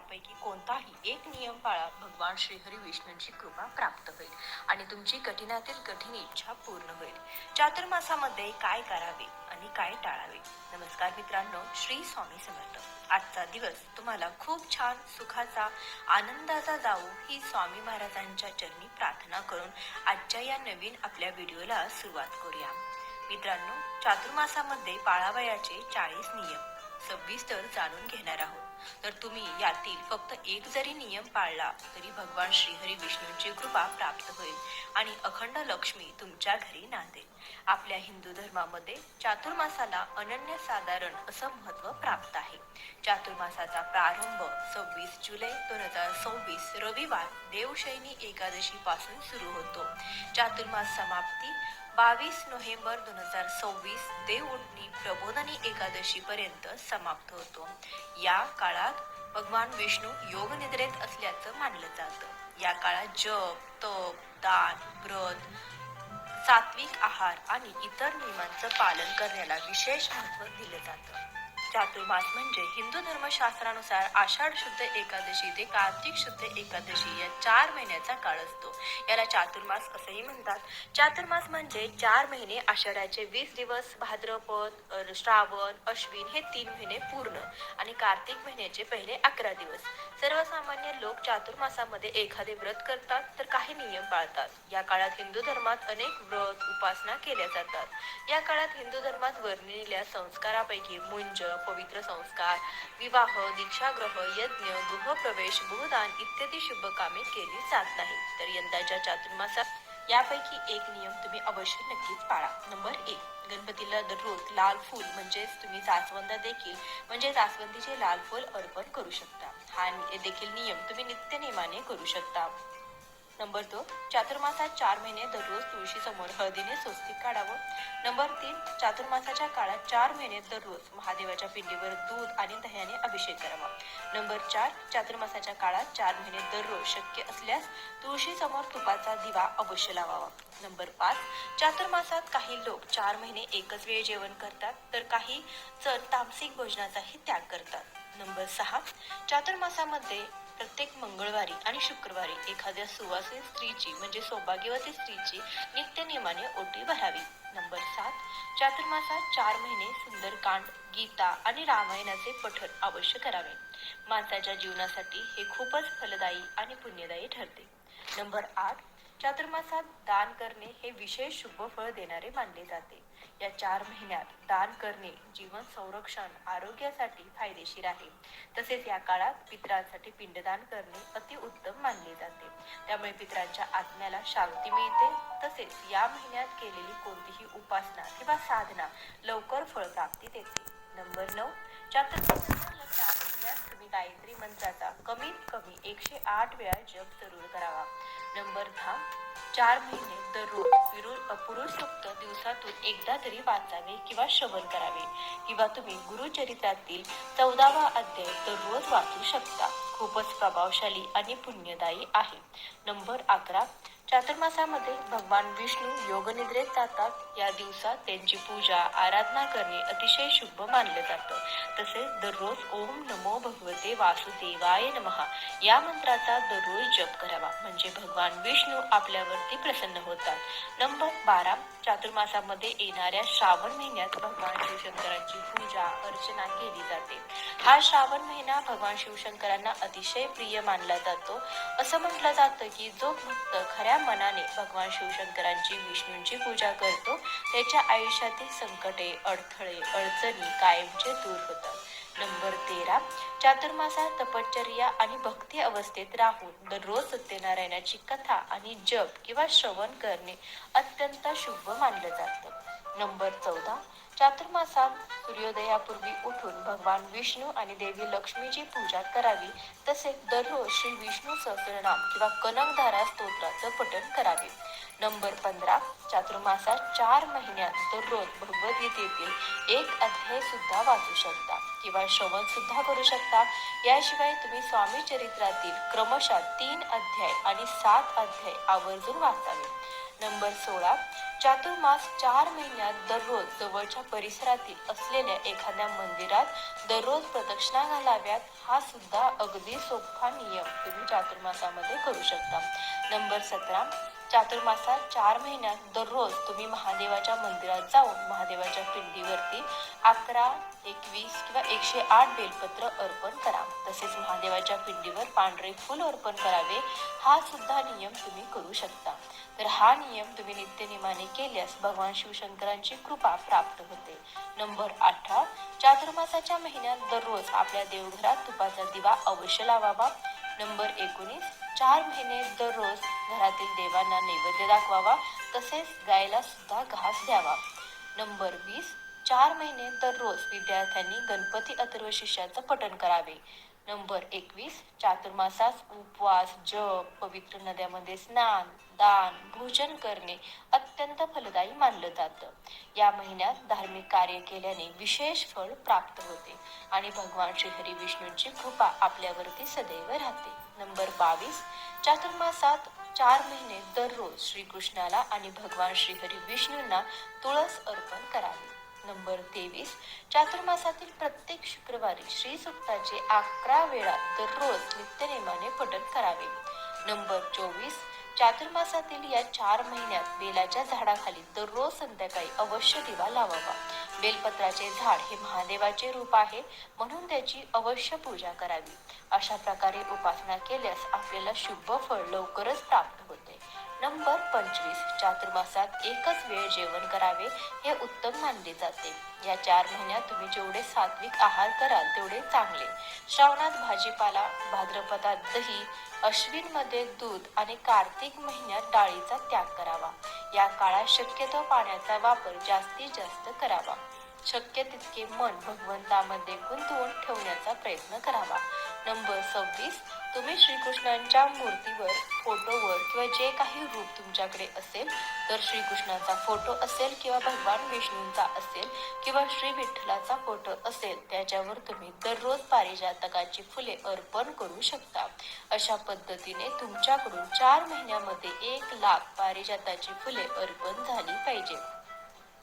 यापैकी कोणताही एक नियम पाळा, भगवान श्रीहरी विष्णूंची कृपा प्राप्त होईल आणि तुमची कठीणातील कठीण इच्छा पूर्ण होईल. चातुर्मासामध्ये काय करावे आणि काय टाळावे? नमस्कार मित्रांनो, श्री स्वामी समर्थ. आजचा दिवस तुम्हाला खूप छान सुखाचा, आनंदाचा जावो ही स्वामी महाराजांच्या चरणी प्रार्थना करून आजच्या या नवीन आपल्या व्हिडिओला सुरुवात करूया. मित्रांनो, चातुर्मासामध्ये पाळावयाचे 40 नियम सविस्तर जाणून घेणार आहोत. तर तुम्ही यातील फक्त एक जरी नियम पाळला तरी भगवान श्रीहरी विष्णूंची कृपा प्राप्त होईल आणि अखंड लक्ष्मी तुमच्या घरी नांदेल. आपल्या हिंदू धर्मामध्ये चातुर्मासाला अनन्यसाधारण असं महत्त्व प्राप्त आहे. चातुर्मासाचा प्रारंभ 26 जुलै 2026 रविवार देवशयनी एकादशी पासून सुरू होतो. चातुर्मास समाप्ती 22 नोव्हेंबर 2026 देवउठणी प्रबोधनी एकादशी पर्यंत समाप्त होतो. या काळात भगवान विष्णू योग निद्रेत असल्याचं मानलं जातं. या काळात जप, तप, दान, व्रत, सात्विक आहार आणि इतर नियमांचं पालन करण्याला विशेष महत्त्व दिलं जातं. चातुर्मास म्हणजे हिंदू धर्मशास्त्रानुसार आषाढ शुद्ध एकादशी ते कार्तिक शुद्ध एकादशी या 4 महिन्याचा काळ असतो. याला चातुर्मास असेही म्हणतात. चातुर्मास म्हणजे 4 महिने, आषाढाचे 20 दिवस, भाद्रपद, श्रावण, अश्विन हे 3 महिने पूर्ण आणि कार्तिक महिन्याचे पहिले 11 दिवस. सर्वसामान्य लोक चातुर्मासामध्ये एखादे व्रत करतात तर काही नियम पाळतात. या काळात हिंदू धर्मात अनेक व्रत उपासना केल्या जातात. या काळात हिंदू धर्मात वर्णिलेल्या संस्कारापैकी मुंज, पवित्र संस्कार, विवाह, दीक्षाग्रह, यज्ञ, गृहप्रवेश, भूदान इत्यादी शुभ कामे केली जात नाही. तर यंदाच्या चातुर्मासात यापैकी एक नियम तुम्ही अवश्य नक्कीच पाळा. नंबर 1, गणपतीला दररोज लाल फूल म्हणजेच तुम्ही जास्वंद देखील म्हणजे जास्वंदीचे लाल फूल अर्पण करू शकता. हा देखील नियम तुम्ही नित्यनेमाने करू शकता. नंबर 2, चातुर्मासात 4 महिने दररोज तुळशी समोर हळदीने स्वस्तिक काढावं. नंबर 3, चातुर्मासाच्या काळात 4 महिने दररोज महादेवाच्या पिंडीवर दूध आणि दह्याने अभिषेक करावा. नंबर 4, चातुर्मासाच्या काळात 4 महिने दररोज शक्य असल्यास तुळशी समोर तुपाचा दिवा अवश्य लावावा. नंबर 5, चातुर्मासात काही लोक 4 महिने एकच वेळ जेवण करतात तर काही जण तामसिक भोजनाचाही त्याग करतात. नंबर 6, चातुर्मासामध्ये प्रत्येक मंगळवारी आणि शुक्रवारी एखाद्या सुवासित स्त्रीची म्हणजे सौभाग्यवती स्त्रीची नित्य नियमाने ओटी भरावी. नंबर 7, चातुर्मासात 4 महिने सुंदरकांड, गीता आणि रामायणाचे पठण अवश्य करावे. माणसाच्या जीवनासाठी हे खूपच फलदायी आणि पुण्यदायी ठरते. नंबर 8, चातुर्मासात दान करणे हे विशेष शुभ फळ देणारे मानले जाते. या 4 महिन्यात दान करणे जीवन संरक्षण, आरोग्यासाठी फायदेशीर आहे. तसेच या काळात पितरांसाठी पिंडदान करणे अतिउत्तम मानले जाते. त्यामुळे पितरांच्या आत्म्याला शांती मिळते. तसेच या महिन्यात केलेली कोणतीही उपासना किंवा साधना लवकर फळप्राप्ती देते. नंबर 9, चातुर्मासाच्या या 4 महिन्यात तुम्ही गायत्री मंत्राचा कमीत कमी 108 वेळा जप जरूर करावा. नंबर 10, 4 महिने दररोज पुरुष सूक्त दिवसातून एकदा तरी वाचावे किंवा श्रवण करावे किंवा तुम्ही गुरुचरित्रातील 14वा अध्याय दररोज वाचू शकता. खूपच प्रभावशाली आणि पुण्यदायी आहे. नंबर 11, चातुर्मासामध्ये भगवान विष्णू योगनिद्रेत जातात. या दिवसात त्यांची पूजा आराधना करणे अतिशय शुभ मानलं जातं. तसेच दररोज ओम नमो भगवते वासुदेवाय नमः या मंत्राचा दररोज जप करावा म्हणजे भगवान विष्णू आपल्यावरती प्रसन्न होतात. नंबर 12, चातुर्मासामध्ये येणाऱ्या श्रावण महिन्यात भगवान शिवशंकरांची पूजा अर्चना केली जाते. हा श्रावण महिना भगवान शिवशंकरांना अतिशय प्रिय मानला जातो. असं म्हटलं जातं की जो भक्त खऱ्या मनाने भगवान शिवशंकरांची विष्णूंची पूजा करतो त्याच्या आयुष्यातील संकटे, अडथळे, अडचणी कायमचे दूर होतात. नंबर 13, चातुर्मासात तपश्चर्या आणि भक्ती अवस्थेत राहून दररोज सत्यनारायणाची कथा आणि जप किंवा श्रवण करणे अत्यंत शुभ मानलं जातं. नंबर 14, चातुर्मासात सूर्योदयापूर्वी उठून भगवान विष्णू आणि देवी लक्ष्मीची पूजा करावी. तसेच दररोज श्री विष्णू सहस्रनाम किंवा कनकधारा स्तोत्राचं पठण करावे. नंबर 15, चातुर्मासात 4 महिन्यात दररोज भगवद्गीतेतील 1 अध्याय सुद्धा वाचू शकता किंवा श्रवण सुद्धा करू शकता. याशिवाय तुम्ही स्वामी चरित्रातील क्रमशः 3 अध्याय आणि 7 अध्याय आवर्जून वाचावे. नंबर 16, चातुर्मास 4 महिन्यात दररोज जवळच्या परिसरातील असलेल्या एखाद्या मंदिरात दररोज प्रदक्षिणा घालाव्यात. हा सुद्धा अगदी सोपा नियम तुम्ही चातुर्मासामध्ये करू शकता. नंबर 17, चातुर्मासात 4 महिन्यात दररोज तुम्ही महादेवाच्या मंदिरात जाऊन महादेवाच्या पिंडीवरती 11, 21 किंवा 108 बेलपत्र अर्पण करा. तसेच महादेवाच्या पिंडीवर पांढरे फूल अर्पण करावे. हा सुद्धा नियम तुम्ही करू शकता. तर हा नियम तुम्ही नित्यनेमाने केल्यास भगवान शिवशंकरांची कृपा प्राप्त होते. नंबर 18, चातुर्मासाच्या महिन्यात दररोज आपल्या देवघरात तुपाचा दिवा अवश्य लावावा. नंबर 19, 4 महिने दररोज घरातील देवांना नैवेद्य दाखवावा. तसेच गायला सुद्धा घास द्यावा. नंबर 20, 4 महिने दररोज विद्यार्थ्यांनी गणपती अथर्वशीर्षाचं पठण करावे. नंबर 21, चातुर्मासात उपवास, जप, पवित्र नद्यामध्ये स्नान, दान, भोजन करणे अत्यंत फलदायी मानलं जातं. या महिन्यात धार्मिक कार्य केल्याने विशेष फळ प्राप्त होते आणि भगवान श्रीहरी विष्णूंची कृपा आपल्यावरती सदैव राहते. नंबर 22, चातुर्मासात 4 महिने दररोज श्रीकृष्णाला आणि भगवान श्रीहरी विष्णूंना तुळस अर्पण करावी. नंबर 23, चातुर्मासातील प्रत्येक शुक्रवारी श्री सुक्ताचे 11 वेळा दररोज नित्यनेमाने पठण करावे. नंबर 24, चातुर्मासातील या 4 महिन्यात बेलाच्या झाडाखाली दररोज संध्याकाळी अवश्य दिवा लावावा. बेलपत्राचे झाड हे महादेवाचे रूप आहे, म्हणून त्याची अवश्य पूजा करावी. अशा प्रकारे उपासना केल्यास आपल्याला शुभ फळ लवकरच प्राप्त होते. नंबर 25, चातुर्मासात एकच वेळ जेवण करावे हे उत्तम मानले जाते. या 4 महिन्यात तुम्ही जेवढे सात्विक आहार कराल तेवढे चांगले. श्रावणात भाजीपाला, भाद्रपदात दही, अश्विन मध्ये दूध आणि कार्तिक महिन्यात डाळीचा त्याग करावा. या काळात शक्यतो पाण्याचा वापर जास्तीत जास्त करावा. शक्य तितके मन भगवंतामध्ये गुंतवून ठेवण्याचा प्रयत्न करावा. नंबर 26, तुम्ही श्रीकृष्णांच्या मूर्तीवर, फोटोवर किंवा जे काही रूप तुमच्याकडे असेल, तर श्रीकृष्णाचा फोटो असेल किंवा भगवान विष्णूंचा असेल किंवा श्री विठ्ठलाचा फोटो असेल, त्याच्यावर तुम्ही दररोज पारिजातकाची फुले अर्पण करू शकता. अशा पद्धतीने तुमच्याकडून 4 महिन्यामध्ये 1,00,000 पारिजाताची फुले अर्पण झाली पाहिजे.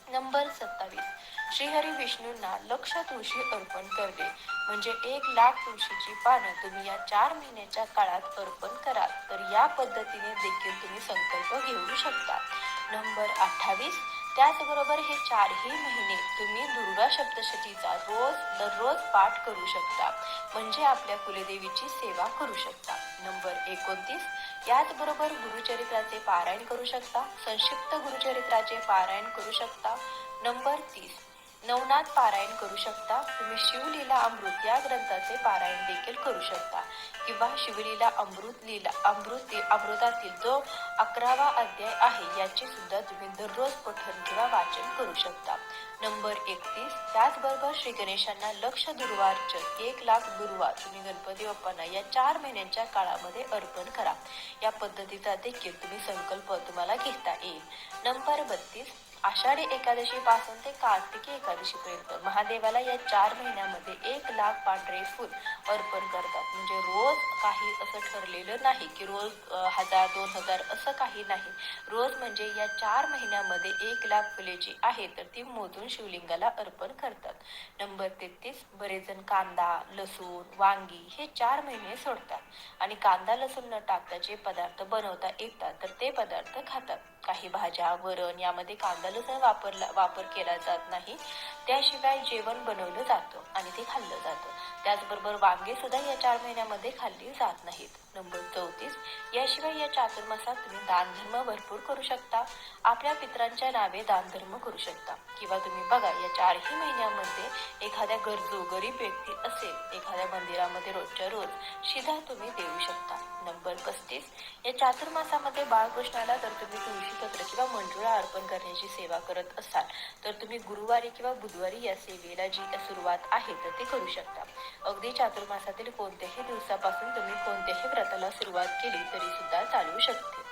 नंबर 27, श्रीहरी विष्णूंना लक्ष तुळशी अर्पण करणे म्हणजे 1,00,000 तुळशीची पानं तुम्ही या 4 महिन्याच्या काळात अर्पण कराल. तर या पद्धतीने देखील तुम्ही संकल्प घेऊ शकता. नंबर 28, त्याचबरोबर हे 4ही महिने तुम्ही दुर्गा सप्तशतीचा दररोज पाठ करू शकता, म्हणजे आपल्या कुलदेवीची सेवा करू शकता. नंबर 29, याचबरोबर गुरुचरित्राचे पारायण करू शकता, संक्षिप्त गुरुचरित्राचे पारायण करू शकता. नंबर 30, नवनाथ पारायण करू शकता. तुम्ही शिवलीला अमृत या ग्रंथाचे पारायण देखील करू शकता किंवा शिवलीला अमृतातील जो 11वा अध्याय आहे याचे सुद्धा तुम्ही दररोज पठण किंवा वाचन करू शकता. नंबर 31, त्याचबरोबर श्री गणेशांना लक्ष दुर्वार्चन 1,00,000 दुर्वा तुम्ही गणपती बाप्पांना या 4 महिन्यांच्या काळामध्ये अर्पण करा. या पद्धतीचा देखील तुम्ही संकल्प तुम्हाला घेता येईल. नंबर 32, आषाढी एकादशी पासून ते कार्तिकी एकादशी पर्यंत महादेवाला या 4 महिन्यामध्ये 1,00,000 पांढरे फूल अर्पण करतात. म्हणजे रोज काही असं ठरलेलं नाही की रोज 1,000-2,000 असं काही नाही. रोज म्हणजे या 4 महिन्यामध्ये 1,00,000 फुले जी आहे तर ती मोजून शिवलिंगाला अर्पण करतात. नंबर 33, बरेच जण कांदा, लसूण, वांगी हे 4 महिने सोडतात आणि कांदा लसूण न टाकता जे पदार्थ बनवता येतात तर ते पदार्थ खातात. काही भाज्या, वरण यामध्ये कांदा लसूण वापर केला जात नाही. त्याशिवाय जेवण बनवलं जातं आणि ते खाल्लं जातं. त्याचबरोबर वांगे सुद्धा या 4 महिन्यामध्ये खाल्ली जात नाहीत. नंबर 34, याशिवाय या चातुर्मासात तुम्ही दानधर्म भरपूर करू शकता. आपल्या पितरांच्या नावे दानधर्म करू शकता किंवा तुम्ही बघा या 4ही महिन्यामध्ये एखाद्या गरीब व्यक्ती असेल, एखाद्या मंदिरामध्ये रोजच्या रोज शिधा तुम्ही देऊ शकता. नंबर 35, या चातुर्मासामध्ये बाळकृष्णाला तर तुम्ही तुळशीपत्र किंवा मंजुळा अर्पण करण्याची सेवा करत असाल तर तुम्ही गुरुवारी किंवा बुधवारी या सेवेला जी सुरुवात आहे तर ते करू शकता. अगदी चातुर्मासातील कोणत्याही दिवसापासून तुम्ही कोणत्याही व्रताला सुरुवात केली तरी सुद्धा चालू शकते.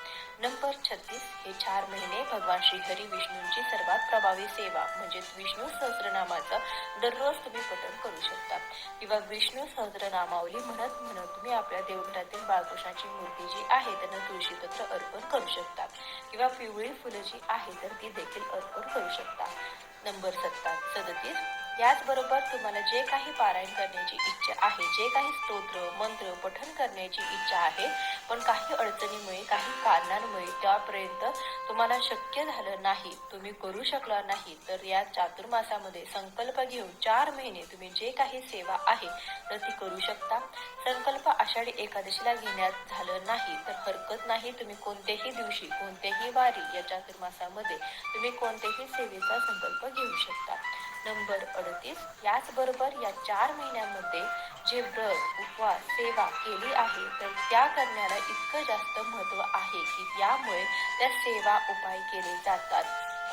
नंबर 36, हे 4 महिने भगवान श्रीहरी विष्णूंची सर्वात प्रभावी सेवा म्हणजे विष्णू सहस्रनामाचं दररोज तुम्ही पठण करू शकता किंवा विष्णू सहस्रनामावली म्हणत म्हणत तुम्ही आपल्या देवघरातील बाळकृष्णाची मूर्ती जी आहे त्यांना तुळशीपत्र अर्पण करू शकता किंवा पिवळी फुलं जी आहे तर ती देखील अर्पण करू शकता. नंबर 37, याचबरोबर तुम्हाला जे काही पारायण करण्याची इच्छा आहे, जे काही स्तोत्र मंत्र पठण करण्याची इच्छा आहे, पण काही अडचणीमुळे काही कारणांमुळे त्यापर्यंत तुम्हाला शक्य झालं नाही, तुम्ही करू शकला नाही, तर या चातुर्मासामध्ये संकल्प घेऊन 4 महिने तुम्ही जे काही सेवा आहे तर ती करू शकता. संकल्प आषाढी एकादशीला घेण्यात झालं नाही तर हरकत नाही, तुम्ही कोणत्याही दिवशी कोणत्याही वारी या चातुर्मासामध्ये तुम्ही कोणत्याही सेवेचा संकल्प घेऊ शकता. नंबर 38, याचबरोबर या 4 महिन्यामध्ये जे व्रत उपवास सेवा केली आहे तर त्या करण्याला इतकं जास्त महत्त्व आहे की यामुळे त्या सेवा उपाय केले जातात.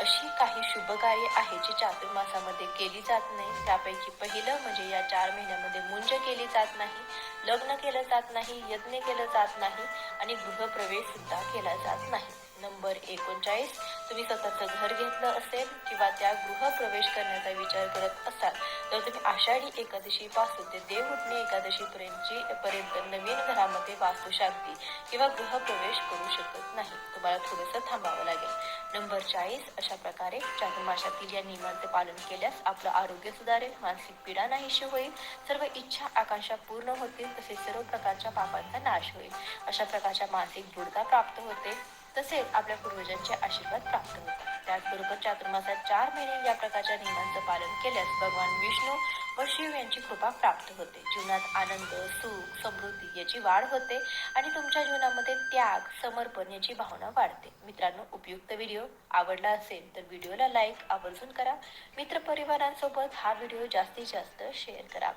अशी काही शुभकार्य आहे जी चातुर्मासामध्ये केली जात नाही. त्यापैकी पहिलं म्हणजे या 4 महिन्यामध्ये मुंज केली जात नाही, लग्न केलं जात नाही, यज्ञ केलं जात नाही आणि गृहप्रवेश सुद्धा केला जात नाही. नंबर 39, तुम्ही स्वतःचं घर घेतलं असेल किंवा त्या गृहप्रवेश करण्याचा विचार करत असाल तर तुम्ही आषाढी एकादशी पासून ते देवउठणी एकादशी पर्यंत नवीन घरामध्ये वास्तुशांती किंवा गृहप्रवेश करू शकत नाही, तुम्हाला थोडंसं थांबावं लागेल. नंबर 40, अशा प्रकारे चातुर्मासातील या नियमांचे पालन केल्यास आपलं आरोग्य सुधारेल, मानसिक पीडा नाहीशी होईल, सर्व इच्छा आकांक्षा पूर्ण होतील, तसेच सर्व प्रकारच्या पापांचा नाश होईल. अशा प्रकारच्या मानसिक दृढता प्राप्त होते, तसेच आपल्या पूर्वजांचे आशीर्वाद प्राप्त होतात. त्याचबरोबर चातुर्मासात 4 महिने या प्रकारच्या नियमांचं पालन केल्यास भगवान विष्णू व शिव यांची कृपा प्राप्त होते. जीवनात आनंद सुख समृद्धी याची वाढ होते आणि तुमच्या जीवनामध्ये त्याग समर्पण याची भावना वाढते. मित्रांनो, उपयुक्त व्हिडिओ आवडला असेल तर व्हिडिओला लाईक आवर्जून करा. मित्रपरिवारांसोबत हा व्हिडिओ जास्तीत जास्त शेअर करा.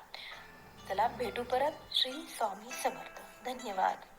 चला भेटू परत. श्री स्वामी समर्थ. धन्यवाद.